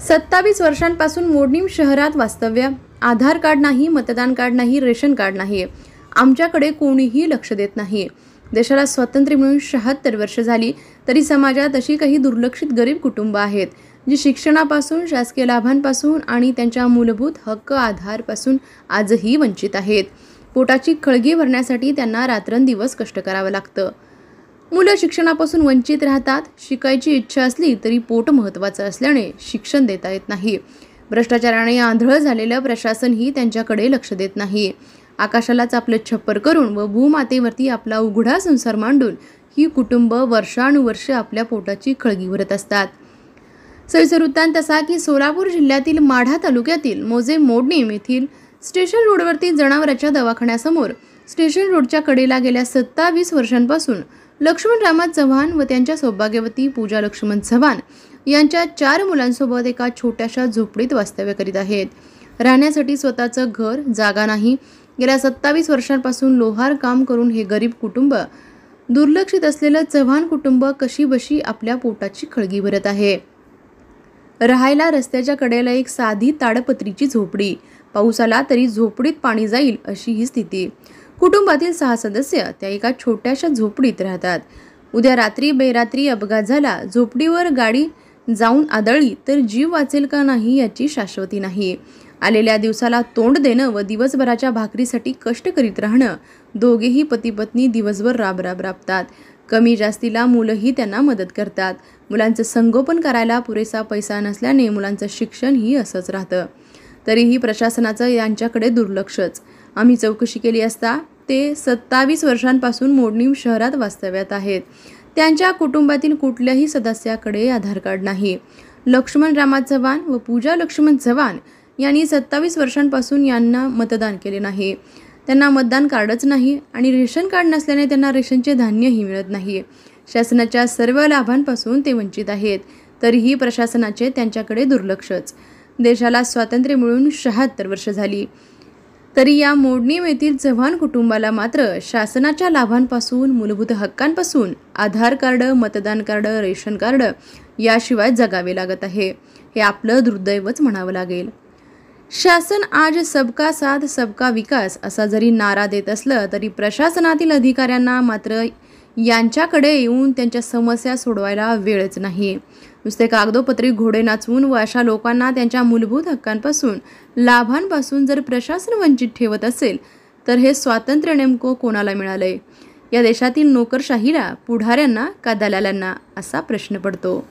27 वर्षांपासून मोडणीम शहरात वास्तव्य. आधार कार्ड नाही, मतदान कार्ड नाही, रेशन कार्ड नाही. आमच्याकडे कोणीही लक्ष देत नाही. देशाला स्वातंत्र्य मिळून 76 वर्ष झाली तरी समाजात अशी काही दुर्लक्षित गरीब कुटुंब आहेत जी शिक्षणापासून, शासकीय लाभांपासून आणि त्यांच्या मूलभूत हक्क आधारपासून आजही वंचित आहेत. पोटाची खळगी भरण्यासाठी त्यांना रात्रंदिवस कष्ट करावं लागतं. मुलं शिक्षणापासून वंचित राहतात. शिकायची इच्छा असली तरी पोट महत्त्वाचं असल्याने शिक्षण देता येत नाही. भ्रष्टाचाराने आंधळ झालेलं प्रशासनही त्यांच्याकडे लक्ष देत नाही. आकाशालाच आपलं छप्पर करून व भूमातेवरती आपला उघडा संसार मांडून ही कुटुंब वर्षानुवर्ष आपल्या पोटाची खळगी भरत असतात. सविस्तर वृत्तांत असा की सोलापूर जिल्ह्यातील माढा तालुक्यातील मोजे मोडणीम येथील स्टेशन रोडवरती जनावरांच्या दवाखान्यासमोर स्टेशन रोडच्या कडेला गेल्या 27 वर्षांपासून लक्ष्मण रामा चव्हाण व त्यांच्या सौभाग्यवती पूजा लक्ष्मण चव्हाण यांच्या 4 मुलांसोबत एका छोट्याशा झोपडीत वास्तव्य करीत आहेत. राहण्यासाठी स्वतःचं घर, जागा नाही. गेल्या 27 वर्षांपासून लोहार काम करून हे गरीब कुटुंब, दुर्लक्षित असलेलं चव्हाण कुटुंब कशीबशी आपल्या पोटाची खळगी भरत आहे. राहायला रस्त्याच्या कडेला एक साधी ताडपत्रीची झोपडी. पाऊस आला तरी झोपडीत पाणी जाईल अशी ही स्थिती. कुटुंबातील 6 सदस्य त्या एका छोट्याशा झोपडीत राहतात. उद्या रात्री बेरात्री अपघात झाला, झोपडीवर गाडी जाऊन आदळली तर जीव वाचेल का नाही याची शाश्वती नाही. आलेल्या दिवसाला तोंड देणं व दिवसभराच्या भाकरीसाठी कष्ट करीत राहणं. दोघेही पती पत्नी दिवसभर राबतात. कमी जास्तीला मुलंही त्यांना मदत करतात. मुलांचं संगोपन करायला पुरेसा पैसा नसल्याने मुलांचं शिक्षणही असंच राहतं. तरीही प्रशासनाचं यांच्याकडे दुर्लक्षच. आम्ही चौकशी केली असता ते 27 वर्षांपासून मोडणीम शहरात वास्तव्यात आहेत. त्यांच्या कुटुंबातील कुठल्याही सदस्याकडे आधार कार्ड नाही. लक्ष्मण रामा चव्हाण व पूजा लक्ष्मण चव्हाण यांनी 27 वर्षांपासून यांना मतदान केले नाही. त्यांना मतदान कार्डच नाही आणि रेशन कार्ड नसल्याने त्यांना रेशनचे धान्यही मिळत नाही. शासनाच्या सर्व लाभांपासून ते वंचित आहेत. तरीही प्रशासनाचे त्यांच्याकडे दुर्लक्षच. देशाला स्वातंत्र्य मिळून 76 वर्ष झाली तरी या मोडणीम येथील चव्हाण कुटुंबाला मात्र शासनाच्या लाभांपासून, मूलभूत हक्कांपासून आधार कार्ड, मतदान कार्ड, रेशन कार्ड याशिवाय जगावे लागत आहे. हे आपलं दुर्दैवच म्हणावं लागेल. शासन आज सबका साथ सबका विकास असा जरी नारा देत असलं तरी प्रशासनातील अधिकाऱ्यांना मात्र यांच्याकडे येऊन त्यांच्या समस्या सोडवायला वेळच नाही. नुसते कागदोपत्री घोडे नाचवून व अशा लोकांना त्यांच्या मूलभूत हक्कांपासून, लाभांपासून जर प्रशासन वंचित ठेवत असेल तर हे स्वातंत्र्य नेमकं कोणाला मिळालंय? या देशातील नोकरशाहीला, पुढाऱ्यांना का दलालांना असा प्रश्न पडतो.